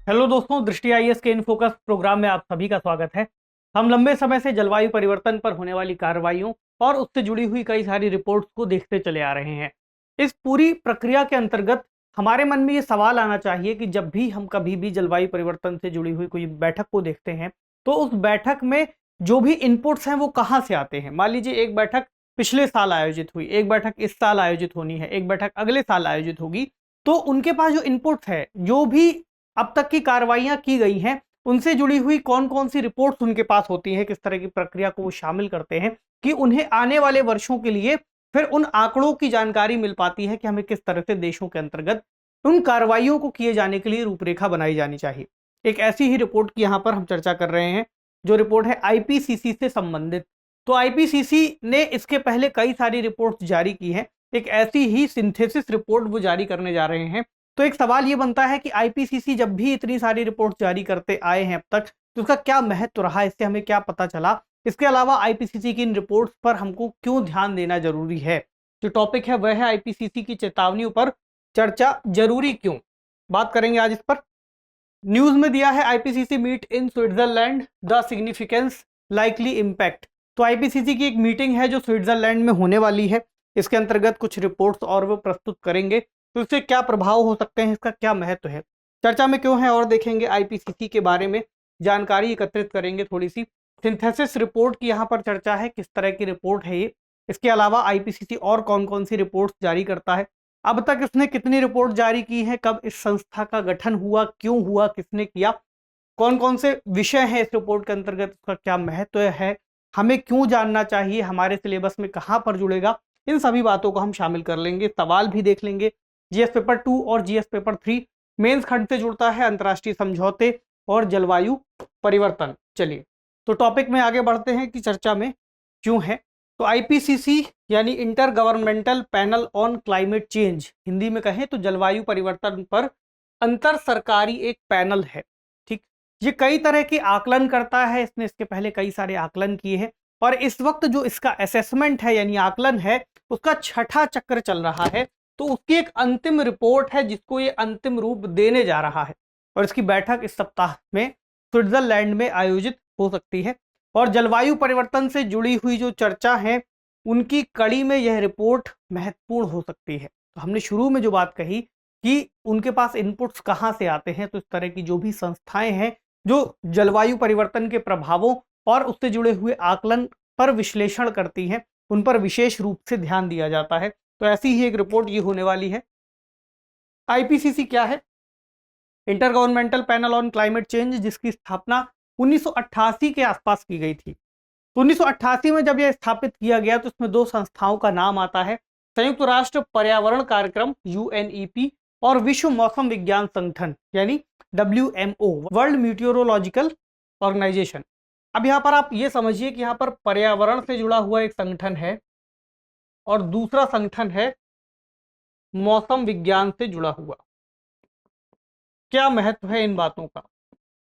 Hello दोस्तों, दृष्टि IAS के इन फोकस प्रोग्राम में आप सभी का स्वागत है। हम लंबे समय से जलवायु परिवर्तन पर होने वाली कार्रवाइयों और उससे जुड़ी हुई कई सारी रिपोर्ट्स को देखते चले आ रहे हैं। इस पूरी प्रक्रिया के अंतर्गत हमारे मन में ये सवाल आना चाहिए कि जब भी हम कभी भी जलवायु परिवर्तन से जुड़ी हुई कोई बैठक को देखते हैं, तो उस बैठक में जो भी इनपुट्स हैं वो कहाँ से आते हैं। मान लीजिए एक बैठक पिछले साल आयोजित हुई, एक बैठक इस साल आयोजित होनी है, एक बैठक अगले साल आयोजित होगी, तो उनके पास जो इनपुट्स है, जो भी अब तक की कार्रवाइयां की गई हैं, उनसे जुड़ी हुई कौन कौन सी रिपोर्ट्स उनके पास होती हैं, किस तरह की प्रक्रिया को वो शामिल करते हैं कि उन्हें आने वाले वर्षों के लिए फिर उन आंकड़ों की जानकारी मिल पाती है कि हमें किस तरह से देशों के अंतर्गत उन कार्रवाइयों को किए जाने के लिए रूपरेखा बनाई जानी चाहिए। एक ऐसी ही रिपोर्ट की यहाँ पर हम चर्चा कर रहे हैं, जो रिपोर्ट है आईपीसीसी से संबंधित। तो आईपीसीसी ने इसके पहले कई सारी रिपोर्ट्स जारी की हैं, एक ऐसी ही सिंथेसिस रिपोर्ट वो जारी करने जा रहे हैं। तो एक सवाल ये बनता है कि आईपीसीसी जब भी इतनी सारी रिपोर्ट जारी करते आए हैं अब तक, तो उसका क्या महत्व रहा, इससे हमें क्या पता चला, इसके अलावा आईपीसीसी की इन रिपोर्ट्स पर हमको क्यों ध्यान देना जरूरी है। जो टॉपिक है वह है आईपीसीसी की चेतावनियों पर चर्चा जरूरी क्यों। बात करेंगे आज इस पर। न्यूज में दिया है IPCC meet in Switzerland, the significance likely impact. तो आईपीसीसी की एक मीटिंग है जो स्विट्जरलैंड में होने वाली है। इसके अंतर्गत कुछ रिपोर्ट्स और वो प्रस्तुत करेंगे, तो इससे क्या प्रभाव हो सकते हैं, इसका क्या महत्व है, चर्चा में क्यों है, और देखेंगे आईपीसीसी के बारे में जानकारी एकत्रित करेंगे। थोड़ी सी सिंथेसिस रिपोर्ट की यहाँ पर चर्चा है, किस तरह की रिपोर्ट है ये। इसके अलावा आईपीसीसी और कौन कौन सी रिपोर्ट्स जारी करता है, अब तक इसने कितनी रिपोर्ट जारी की है, कब इस संस्था का गठन हुआ, क्यों हुआ, किसने किया, कौन कौन से विषय हैं इस रिपोर्ट के अंतर्गत, उसका क्या महत्व है, हमें क्यों जानना चाहिए, हमारे सिलेबस में कहाँ पर जुड़ेगा, इन सभी बातों को हम शामिल कर लेंगे। सवाल भी देख लेंगे। जीएस पेपर 2 और जीएस पेपर 3 मेंस खंड से जुड़ता है, अंतर्राष्ट्रीय समझौते और जलवायु परिवर्तन। चलिए तो टॉपिक में आगे बढ़ते हैं कि चर्चा में क्यों है। तो आईपीसीसी यानी inter governmental panel on climate change, Hindi में कहें तो जलवायु परिवर्तन पर अंतर सरकारी एक पैनल है। ठीक, ये कई तरह के आकलन करता है, इसने इसके पहले कई सारे आकलन किए हैं, और इस वक्त जो इसका असेसमेंट है यानी आकलन है, उसका छठा चक्र चल रहा है। तो उसकी एक अंतिम रिपोर्ट है जिसको ये अंतिम रूप देने जा रहा है, और इसकी बैठक इस सप्ताह में स्विट्जरलैंड में आयोजित हो सकती है। और जलवायु परिवर्तन से जुड़ी हुई जो चर्चा है, उनकी कड़ी में यह रिपोर्ट महत्वपूर्ण हो सकती है। तो हमने शुरू में जो बात कही कि उनके पास इनपुट्स कहाँ से आते हैं, तो इस तरह की जो भी संस्थाएं हैं जो जलवायु परिवर्तन के प्रभावों और उससे जुड़े हुए आकलन पर विश्लेषण करती हैं, उन पर विशेष रूप से ध्यान दिया जाता है। तो ऐसी ही एक रिपोर्ट ये होने वाली है। आईपीसीसी क्या है? Inter governmental panel on climate change, जिसकी स्थापना 1988 के आसपास की गई थी। तो 1988 में जब यह स्थापित किया गया तो इसमें दो संस्थाओं का नाम आता है, संयुक्त राष्ट्र पर्यावरण कार्यक्रम यूएनईपी और विश्व मौसम विज्ञान संगठन यानी WMO, वर्ल्ड मीटियोरोलॉजिकल ऑर्गेनाइजेशन। अब यहाँ पर आप ये समझिए कि यहाँ पर पर्यावरण से जुड़ा हुआ एक संगठन है और दूसरा संगठन है मौसम विज्ञान से जुड़ा हुआ। क्या महत्व है इन बातों का?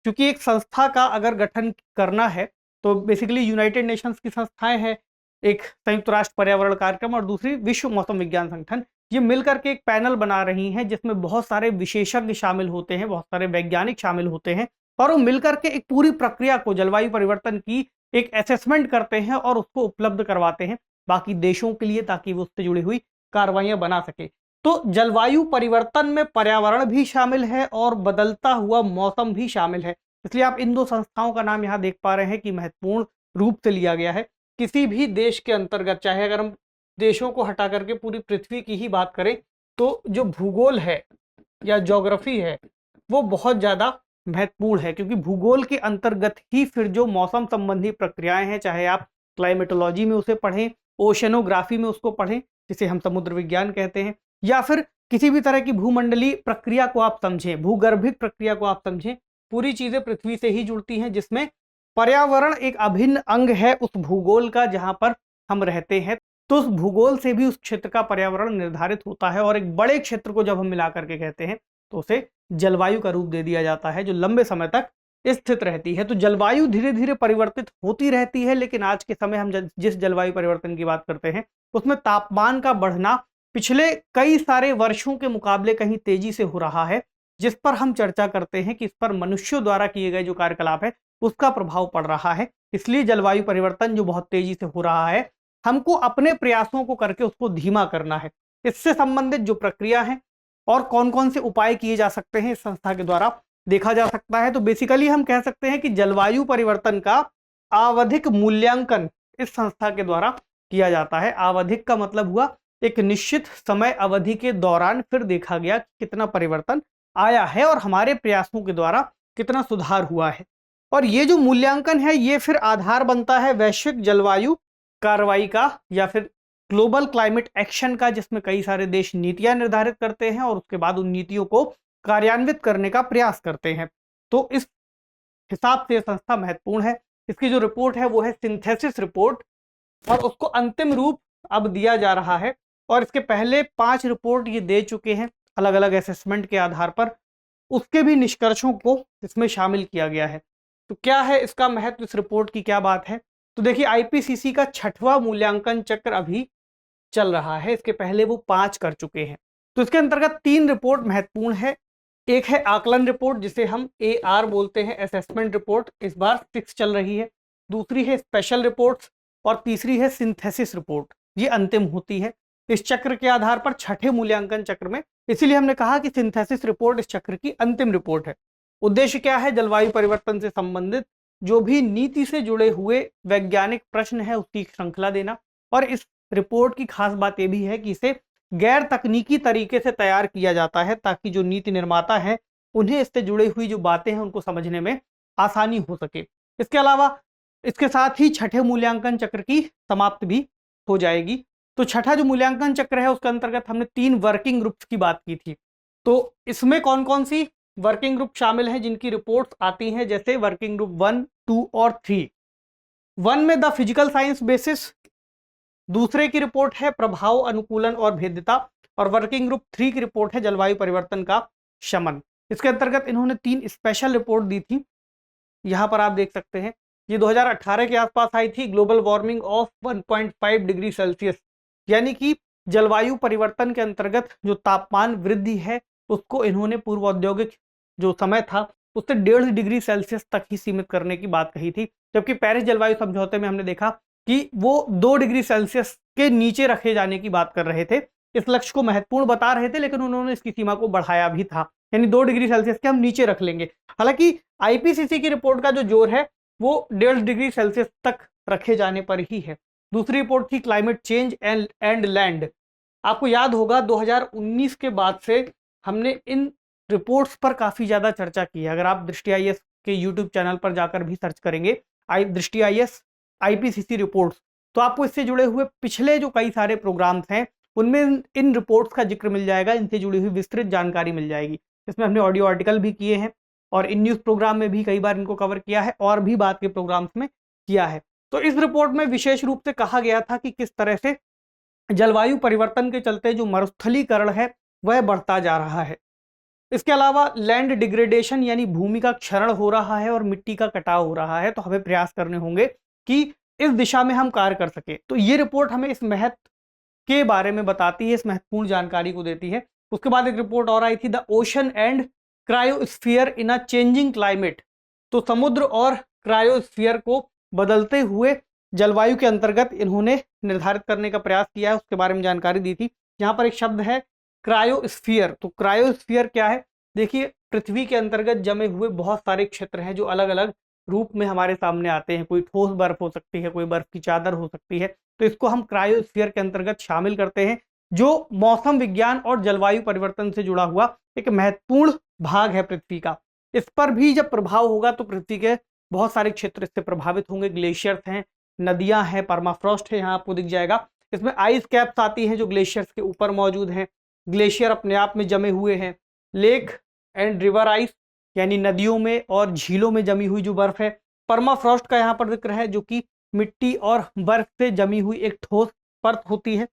क्योंकि एक संस्था का अगर गठन करना है तो बेसिकली यूनाइटेड नेशंस की संस्थाएं हैं, एक संयुक्त राष्ट्र पर्यावरण कार्यक्रम और दूसरी विश्व मौसम विज्ञान संगठन, ये मिलकर के एक पैनल बना रही हैं जिसमें बहुत सारे विशेषज्ञ शामिल होते हैं, बहुत सारे वैज्ञानिक शामिल होते हैं, और वो मिलकर के एक पूरी प्रक्रिया को, जलवायु परिवर्तन की एक असेसमेंट करते हैं और उसको उपलब्ध करवाते हैं बाकी देशों के लिए, ताकि वो उससे जुड़ी हुई कार्रवाइयां बना सके। तो जलवायु परिवर्तन में पर्यावरण भी शामिल है और बदलता हुआ मौसम भी शामिल है, इसलिए आप इन दो संस्थाओं का नाम यहाँ देख पा रहे हैं कि महत्वपूर्ण रूप से लिया गया है। किसी भी देश के अंतर्गत, चाहे अगर हम देशों को हटा करके पूरी पृथ्वी की ही बात करें, तो जो भूगोल है या ज्योग्राफी है वो बहुत ज़्यादा महत्वपूर्ण है, क्योंकि भूगोल के अंतर्गत ही फिर जो मौसम संबंधी प्रक्रियाएं हैं, चाहे आप क्लाइमेटोलॉजी में उसे पढ़ें, ओशनोग्राफी में उसको पढ़ें जिसे हम समुद्र विज्ञान कहते हैं, या फिर किसी भी तरह की भूमंडलीय प्रक्रिया को आप समझें, भूगर्भिक प्रक्रिया को आप समझें, पूरी चीजें पृथ्वी से ही जुड़ती हैं, जिसमें पर्यावरण एक अभिन्न अंग है उस भूगोल का जहां पर हम रहते हैं। तो उस भूगोल से भी उस क्षेत्र का पर्यावरण निर्धारित होता है, और एक बड़े क्षेत्र को जब हम मिला करके कहते हैं तो उसे जलवायु का रूप दे दिया जाता है, जो लंबे समय तक स्थित रहती है। तो जलवायु धीरे धीरे परिवर्तित होती रहती है, लेकिन आज के समय हम जिस जलवायु परिवर्तन की बात करते हैं उसमें तापमान का बढ़ना पिछले कई सारे वर्षों के मुकाबले कहीं तेजी से हो रहा है, जिस पर हम चर्चा करते हैं कि इस पर मनुष्यों द्वारा किए गए जो कार्यकलाप है उसका प्रभाव पड़ रहा है। इसलिए जलवायु परिवर्तन जो बहुत तेजी से हो रहा है, हमको अपने प्रयासों को करके उसको धीमा करना है। इससे संबंधित जो प्रक्रिया है और कौन कौन से उपाय किए जा सकते हैं इस संस्था के द्वारा देखा जा सकता है। तो बेसिकली हम कह सकते हैं कि जलवायु परिवर्तन का आवधिक मूल्यांकन इस संस्था के द्वारा किया जाता है। आवधिक का मतलब हुआ एक निश्चित समय अवधि के दौरान फिर देखा गया कि कितना परिवर्तन आया है और हमारे प्रयासों के द्वारा कितना सुधार हुआ है। और ये जो मूल्यांकन है ये फिर आधार बनता है वैश्विक जलवायु कार्रवाई का या फिर ग्लोबल क्लाइमेट एक्शन का, जिसमें कई सारे देश नीतियां निर्धारित करते हैं और उसके बाद उन नीतियों को कार्यान्वित करने का प्रयास करते हैं। तो इस हिसाब से संस्था महत्वपूर्ण है। इसकी जो रिपोर्ट है वो है सिंथेसिस रिपोर्ट और उसको अंतिम रूप अब दिया जा रहा है। और इसके पहले 5 रिपोर्ट ये दे चुके हैं अलग अलग असेसमेंट के आधार पर, उसके भी निष्कर्षों को इसमें शामिल किया गया है। तो क्या है इसका महत्व, इस रिपोर्ट की क्या बात है? तो देखिए आईपीसीसी का 6वां मूल्यांकन चक्र अभी चल रहा है। इसके पहले वो 5 कर चुके हैं। तो इसके अंतर्गत 3 रिपोर्ट महत्वपूर्ण है। एक है आकलन रिपोर्ट जिसे हम AR बोलते हैं, असेसमेंट रिपोर्ट, इस बार 6 चल रही है। दूसरी है स्पेशल रिपोर्ट्स और तीसरी है सिंथेसिस रिपोर्ट, ये अंतिम होती है इस चक्र के आधार पर 6ठे मूल्यांकन चक्र में। इसीलिए हमने कहा कि सिंथेसिस रिपोर्ट इस चक्र की अंतिम रिपोर्ट है। उद्देश्य क्या है? जलवायु परिवर्तन से संबंधित जो भी नीति से जुड़े हुए वैज्ञानिक प्रश्न है उसकी श्रृंखला देना। और इस रिपोर्ट की खास बात यह भी है कि इसे गैर तकनीकी तरीके से तैयार किया जाता है ताकि जो नीति निर्माता है उन्हें इससे जुड़ी हुई जो बातें हैं उनको समझने में आसानी हो सके। इसके अलावा इसके साथ ही 6ठे मूल्यांकन चक्र की समाप्ति भी हो जाएगी। तो 6ठा जो मूल्यांकन चक्र है उसके अंतर्गत हमने 3 वर्किंग ग्रुप्स की बात की थी। तो इसमें कौन कौन सी वर्किंग ग्रुप शामिल हैं जिनकी रिपोर्ट्स आती हैं, जैसे वर्किंग ग्रुप 1, 2 और 3। 1 में द फिजिकल साइंस बेसिस, दूसरे की रिपोर्ट है प्रभाव, अनुकूलन और भेद्यता, और वर्किंग ग्रुप 3 की रिपोर्ट है जलवायु परिवर्तन का शमन। इसके अंतर्गत इन्होंने 3 स्पेशल रिपोर्ट दी थी। यहां पर आप देख सकते हैं ये 2018 के आसपास आई थी, global warming of 1.5 degree Celsius, यानी कि जलवायु परिवर्तन के अंतर्गत जो तापमान वृद्धि है उसको इन्होंने पूर्व औद्योगिक जो समय था उससे 1.5 डिग्री सेल्सियस तक ही सीमित करने की बात कही थी। जबकि पेरिस जलवायु समझौते में हमने देखा कि वो 2 डिग्री सेल्सियस के नीचे रखे जाने की बात कर रहे थे। इस लक्ष्य को महत्वपूर्ण बता रहे थे, लेकिन उन्होंने इसकी सीमा को बढ़ाया भी था, यानी 2 डिग्री सेल्सियस के हम नीचे रख लेंगे। हालांकि आईपीसीसी की रिपोर्ट का जो जोर है वो 1.5 डिग्री सेल्सियस तक रखे जाने पर ही है। दूसरी रिपोर्ट थी क्लाइमेट चेंज एंड लैंड। आपको याद होगा 2019 के बाद से हमने इन रिपोर्ट्स पर काफी ज्यादा चर्चा की है। अगर आप दृष्टि IAS के यूट्यूब चैनल पर जाकर भी सर्च करेंगे दृष्टि IAS आईपीसीसी रिपोर्ट्स, तो आपको इससे जुड़े हुए पिछले जो कई सारे प्रोग्राम्स हैं उनमें इन रिपोर्ट्स का जिक्र मिल जाएगा, इनसे जुड़ी हुई विस्तृत जानकारी मिल जाएगी। इसमें हमने ऑडियो आर्टिकल भी किए हैं और इन न्यूज प्रोग्राम में भी कई बार इनको कवर किया है और भी बाद के प्रोग्राम्स में किया है। तो इस रिपोर्ट में विशेष रूप से कहा गया था कि किस तरह से जलवायु परिवर्तन के चलते जो मरुस्थलीकरण है वह बढ़ता जा रहा है। इसके अलावा लैंड डिग्रेडेशन यानी भूमि का क्षरण हो रहा है और मिट्टी का कटाव हो रहा है, तो हमें प्रयास करने होंगे कि इस दिशा में हम कार्य कर सके। तो ये रिपोर्ट हमें इस महत्व के बारे में बताती है, इस महत्वपूर्ण जानकारी को देती है। उसके बाद एक रिपोर्ट और आई थी, the ocean and cryosphere in a changing climate. तो समुद्र और क्रायोस्फीयर को बदलते हुए जलवायु के अंतर्गत इन्होंने निर्धारित करने का प्रयास किया है, उसके बारे में जानकारी दी थी। यहाँ पर एक शब्द है क्रायोस्फीयर। तो क्रायोस्फीयर क्या है? देखिए पृथ्वी के अंतर्गत जमे हुए बहुत सारे क्षेत्र हैं जो अलग अलग रूप में हमारे सामने आते हैं। कोई ठोस बर्फ हो सकती है, कोई बर्फ की चादर हो सकती है, तो इसको हम क्रायोस्फीयर के अंतर्गत शामिल करते हैं, जो मौसम विज्ञान और जलवायु परिवर्तन से जुड़ा हुआ एक महत्वपूर्ण भाग है पृथ्वी का। इस पर भी जब प्रभाव होगा तो पृथ्वी के बहुत सारे क्षेत्र इससे प्रभावित होंगे। ग्लेशियर्स हैं, नदियां हैं, परमाफ्रॉस्ट है, यहाँ आपको दिख जाएगा। इसमें आइस कैप्स आती हैं जो ग्लेशियर्स के ऊपर मौजूद हैं। ग्लेशियर अपने आप में जमे हुए हैं। लेक एंड रिवर आइस यानी नदियों में और झीलों में जमी हुई जो बर्फ है। परमाफ्रॉस्ट का यहाँ पर जिक्र है जो कि मिट्टी और बर्फ से जमी हुई एक ठोस परत होती है।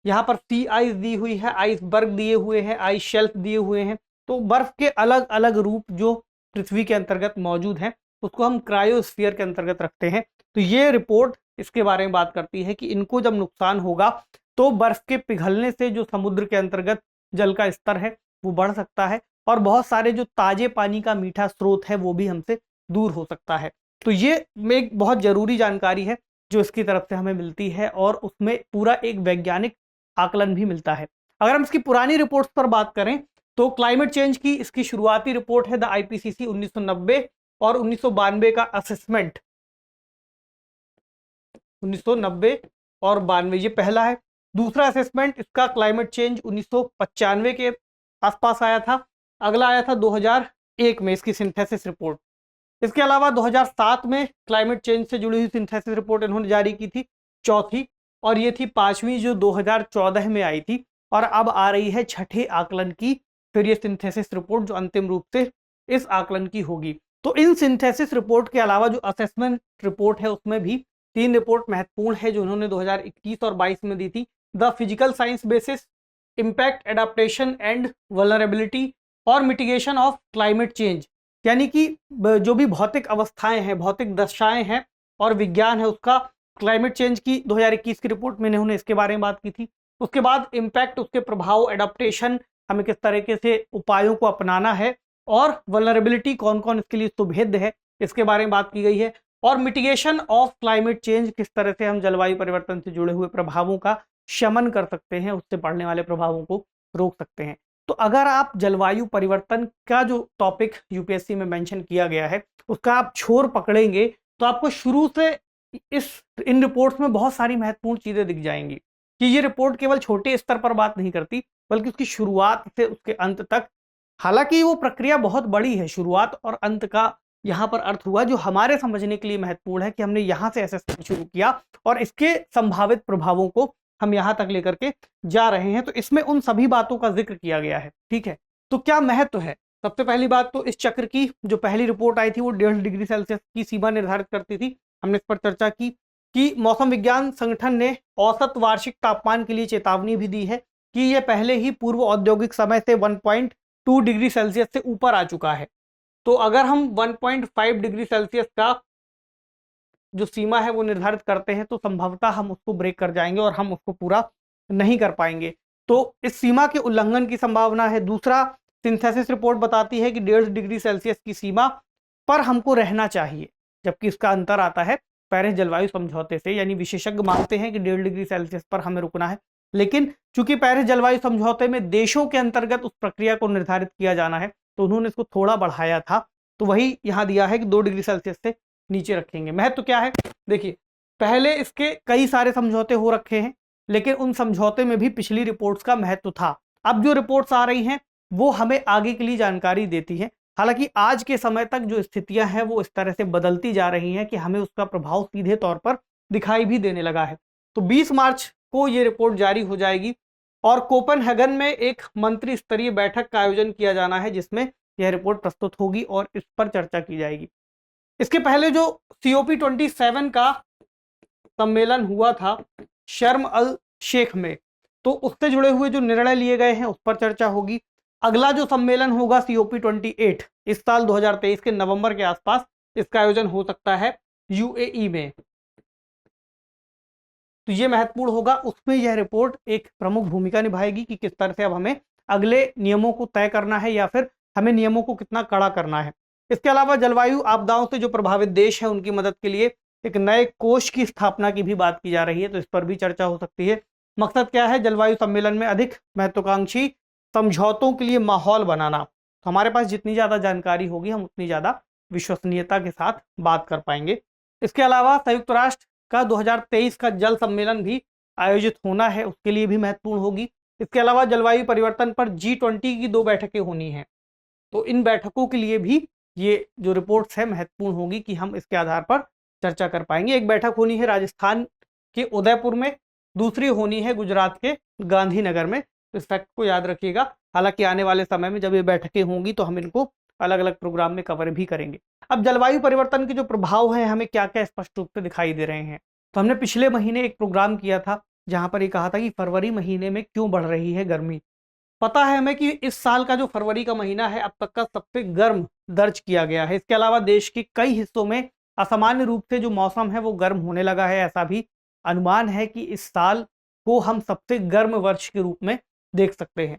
यहाँ पर सी आइस दी हुई है, आइसबर्ग दिए हुए हैं, आइस शेल्फ दिए हुए हैं। तो बर्फ के अलग अलग रूप जो पृथ्वी के अंतर्गत मौजूद हैं उसको हम क्रायोस्फीयर के अंतर्गत रखते हैं। तो ये रिपोर्ट इसके बारे में बात करती है कि इनको जब नुकसान होगा तो बर्फ के पिघलने से जो समुद्र के अंतर्गत जल का स्तर है वो बढ़ सकता है और बहुत सारे जो ताजे पानी का मीठा स्रोत है वो भी हमसे दूर हो सकता है। तो ये एक बहुत जरूरी जानकारी है जो इसकी तरफ से हमें मिलती है और उसमें पूरा एक वैज्ञानिक आकलन भी मिलता है। अगर हम इसकी पुरानी रिपोर्ट्स पर बात करें तो क्लाइमेट चेंज की इसकी शुरुआती रिपोर्ट है द आईपीसीसी 1990 और 1992 का असेसमेंट 1990 और 92 ये पहला है। दूसरा असेसमेंट इसका क्लाइमेट चेंज 1995 के आसपास आया था। अगला आया था 2001 में इसकी सिंथेसिस रिपोर्ट। इसके अलावा 2007 में क्लाइमेट चेंज से जुड़ी हुई सिंथेसिस रिपोर्ट इन्होंने जारी की थी, चौथी, और ये थी पांचवी जो 2014 में आई थी। और अब आ रही है छठे आकलन की फिर ये सिंथेसिस रिपोर्ट जो अंतिम रूप से इस आकलन की होगी। तो इन सिंथेसिस रिपोर्ट के अलावा जो असेसमेंट रिपोर्ट है उसमें भी 3 रिपोर्ट महत्वपूर्ण है जो उन्होंने 2021 और 22 में दी थी। The physical science basis, impact, adaptation and vulnerability और मिटिगेशन ऑफ क्लाइमेट चेंज, यानी कि जो भी भौतिक अवस्थाएं हैं, भौतिक दशाएं हैं और विज्ञान है उसका क्लाइमेट चेंज की 2021 की रिपोर्ट में उन्होंने इसके बारे में बात की थी। उसके बाद इम्पैक्ट, उसके प्रभाव, एडाप्टेशन, हमें किस तरीके से उपायों को अपनाना है, और वल्नरेबिलिटी कौन कौन इसके लिए सुभेद्य है इसके बारे में बात की गई है, और मिटिगेशन ऑफ क्लाइमेट चेंज, किस तरह से हम जलवायु परिवर्तन से जुड़े हुए प्रभावों का शमन कर सकते हैं, उससे पड़ने वाले प्रभावों को रोक सकते हैं। तो अगर आप जलवायु परिवर्तन का जो टॉपिक यूपीएससी में मेंशन किया गया है उसका आप छोर पकड़ेंगे तो आपको शुरू से इन रिपोर्ट्स में बहुत सारी महत्वपूर्ण चीजें दिख जाएंगी कि ये रिपोर्ट केवल छोटे स्तर पर बात नहीं करती बल्कि उसकी शुरुआत से उसके अंत तक, हालांकि वो प्रक्रिया बहुत बड़ी है, शुरुआत और अंत का यहाँ पर अर्थ हुआ जो हमारे समझने के लिए महत्वपूर्ण है कि हमने यहाँ से असेसमेंट शुरू किया और इसके संभावित प्रभावों को हम यहाँ तक लेकर के जा रहे हैं। तो इसमें उन सभी बातों का जिक्र किया गया है। ठीक है, तो क्या महत्व है? सबसे पहली बात तो इस चक्र की जो पहली रिपोर्ट आई थी वो 1.5 डिग्री सेल्सियस की सीमा निर्धारित करती थी। हमने इस पर चर्चा की कि मौसम विज्ञान संगठन ने औसत वार्षिक तापमान के लिए चेतावनी भी दी है कि यह पहले ही पूर्व औद्योगिक समय से 1.2 डिग्री सेल्सियस से ऊपर आ चुका है। तो अगर हम 1.5 डिग्री सेल्सियस का जो सीमा है वो निर्धारित करते हैं तो संभवतः हम उसको ब्रेक कर जाएंगे और हम उसको पूरा नहीं कर पाएंगे। तो इस सीमा के उल्लंघन की संभावना है। दूसरा, सिंथेसिस रिपोर्ट बताती है कि 1.5 डिग्री सेल्सियस की सीमा पर हमको रहना चाहिए, जबकि इसका अंतर आता है पेरिस जलवायु समझौते से, यानी विशेषज्ञ मानते हैं कि 1.5 डिग्री सेल्सियस पर हमें रुकना है, लेकिन चूंकि पेरिस जलवायु समझौते में देशों के अंतर्गत उस प्रक्रिया को निर्धारित किया जाना है तो उन्होंने इसको थोड़ा बढ़ाया था, तो वही यहाँ दिया है कि 2 डिग्री सेल्सियस से नीचे रखेंगे। महत्व क्या है? देखिए, पहले इसके कई सारे समझौते हो रखे हैं लेकिन उन समझौते में भी पिछली रिपोर्ट्स का महत्व था। अब जो रिपोर्ट्स आ रही हैं वो हमें आगे के लिए जानकारी देती हैं। हालांकि आज के समय तक जो स्थितियां हैं वो इस तरह से बदलती जा रही हैं कि हमें उसका प्रभाव सीधे तौर पर दिखाई भी देने लगा है। तो 20 मार्च को ये रिपोर्ट जारी हो जाएगी और कोपेनहेगन में एक मंत्री स्तरीय बैठक का आयोजन किया जाना है जिसमें यह रिपोर्ट प्रस्तुत होगी और इस पर चर्चा की जाएगी। इसके पहले जो COP27 का सम्मेलन हुआ था शर्म अल शेख में, तो उससे जुड़े हुए जो निर्णय लिए गए हैं उस पर चर्चा होगी। अगला जो सम्मेलन होगा COP28 इस साल 2023 के नवंबर के आसपास इसका आयोजन हो सकता है UAE में, तो ये महत्वपूर्ण होगा। उसमें यह रिपोर्ट एक प्रमुख भूमिका निभाएगी कि किस तरह से अब हमें अगले नियमों को तय करना है या फिर हमें नियमों को कितना कड़ा करना है। इसके अलावा जलवायु आपदाओं से जो प्रभावित देश है उनकी मदद के लिए एक नए कोष की स्थापना की भी बात की जा रही है, तो इस पर भी चर्चा हो सकती है। मकसद क्या है? जलवायु सम्मेलन में अधिक महत्वाकांक्षी समझौतों के लिए माहौल बनाना। तो हमारे पास जितनी ज़्यादा जानकारी होगी हम उतनी ज़्यादा विश्वसनीयता के साथ बात कर पाएंगे। इसके अलावा संयुक्त राष्ट्र का 2023 का जल सम्मेलन भी आयोजित होना है, उसके लिए भी महत्वपूर्ण होगी। इसके अलावा जलवायु परिवर्तन पर G20 की 2 बैठकें होनी हैं, तो इन बैठकों के लिए भी ये जो रिपोर्ट्स है महत्वपूर्ण होगी कि हम इसके आधार पर चर्चा कर पाएंगे। एक बैठक होनी है राजस्थान के उदयपुर में, दूसरी होनी है गुजरात के गांधीनगर में। इस फैक्ट को याद रखिएगा। हालांकि आने वाले समय में जब ये बैठकें होंगी तो हम इनको अलग अलग प्रोग्राम में कवर भी करेंगे। अब जलवायु परिवर्तन के जो प्रभाव हैं हमें क्या क्या स्पष्ट रूप से दिखाई दे रहे हैं, तो हमने पिछले महीने एक प्रोग्राम किया था जहां पर ये कहा था कि फरवरी महीने में क्यों बढ़ रही है गर्मी। पता है हमें कि इस साल का जो फरवरी का महीना है अब तक का सबसे गर्म दर्ज किया गया है। इसके अलावा देश के कई हिस्सों में असामान्य रूप से जो मौसम है वो गर्म होने लगा है। ऐसा भी अनुमान है कि इस साल को हम सबसे गर्म वर्ष के रूप में देख सकते हैं।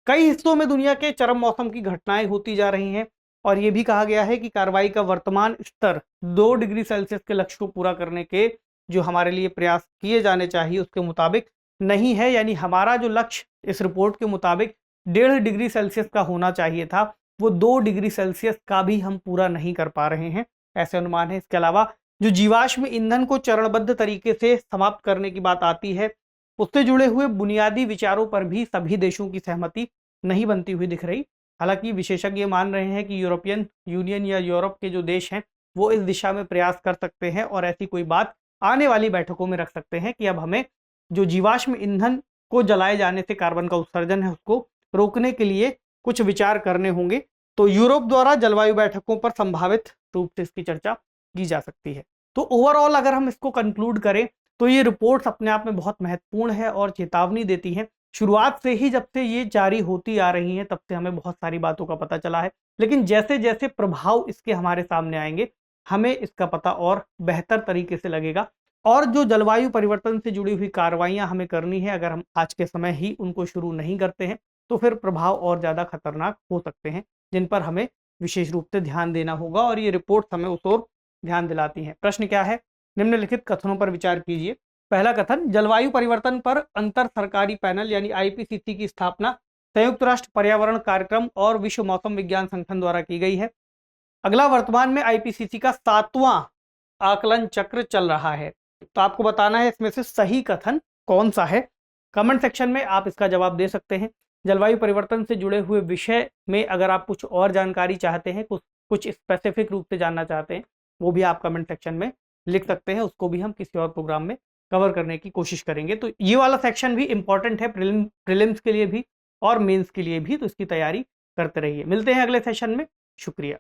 कई हिस्सों में दुनिया के चरम मौसम की घटनाएं होती जा रही हैं और ये भी कहा गया है कि कार्रवाई का वर्तमान स्तर 2 डिग्री सेल्सियस के लक्ष्य को पूरा करने के जो हमारे लिए प्रयास किए जाने चाहिए उसके मुताबिक नहीं है। यानी हमारा जो लक्ष्य इस रिपोर्ट के मुताबिक 1.5 डिग्री सेल्सियस का होना चाहिए था, वो 2 डिग्री सेल्सियस का भी हम पूरा नहीं कर पा रहे हैं, ऐसे अनुमान है। इसके अलावा जो जीवाश्म ईंधन को चरणबद्ध तरीके से समाप्त करने की बात आती है, उससे जुड़े हुए बुनियादी विचारों पर भी सभी देशों की सहमति नहीं बनती हुई दिख रही। हालांकि विशेषज्ञ मान रहे हैं कि यूरोपियन यूनियन या यूरोप के जो देश हैं वो इस दिशा में प्रयास कर सकते हैं और ऐसी कोई बात आने वाली बैठकों में रख सकते हैं कि अब हमें जो जीवाश्म ईंधन को जलाए जाने से कार्बन का उत्सर्जन है उसको रोकने के लिए कुछ विचार करने होंगे। तो यूरोप द्वारा जलवायु बैठकों पर संभावित रूप से इसकी चर्चा की जा सकती है। तो ओवरऑल अगर हम इसको कंक्लूड करें तो ये रिपोर्ट्स अपने आप में बहुत महत्वपूर्ण है और चेतावनी देती है। शुरुआत से ही जब से ये जारी होती आ रही हैं तब से हमें बहुत सारी बातों का पता चला है, लेकिन जैसे जैसे प्रभाव इसके हमारे सामने आएंगे हमें इसका पता और बेहतर तरीके से लगेगा। और जो जलवायु परिवर्तन से जुड़ी हुई कार्रवाइयां हमें करनी है, अगर हम आज के समय ही उनको शुरू नहीं करते हैं तो फिर प्रभाव और ज्यादा खतरनाक हो सकते हैं, जिन पर हमें विशेष रूप से ध्यान देना होगा और ये रिपोर्ट हमें उस ओर ध्यान दिलाती है। प्रश्न क्या है? निम्नलिखित कथनों पर विचार कीजिए। पहला कथन, जलवायु परिवर्तन पर अंतर सरकारी पैनल यानी आईपीसीसी की स्थापना संयुक्त राष्ट्र पर्यावरण कार्यक्रम और विश्व मौसम विज्ञान संगठन द्वारा की गई है। अगला, वर्तमान में आईपीसीसी का 7वां आकलन चक्र चल रहा है। तो आपको बताना है इसमें से सही कथन कौन सा है। कमेंट सेक्शन में आप इसका जवाब दे सकते हैं। जलवायु परिवर्तन से जुड़े हुए विषय में अगर आप कुछ और जानकारी चाहते हैं, कुछ स्पेसिफिक रूप से जानना चाहते हैं, वो भी आप कमेंट सेक्शन में लिख सकते हैं। उसको भी हम किसी और प्रोग्राम में कवर करने की कोशिश करेंगे। तो ये वाला सेक्शन भी इंपॉर्टेंट है प्रीलिम्स के लिए भी और मेंस के लिए भी, तो इसकी तैयारी करते रहिए। मिलते हैं अगले सेशन में। शुक्रिया।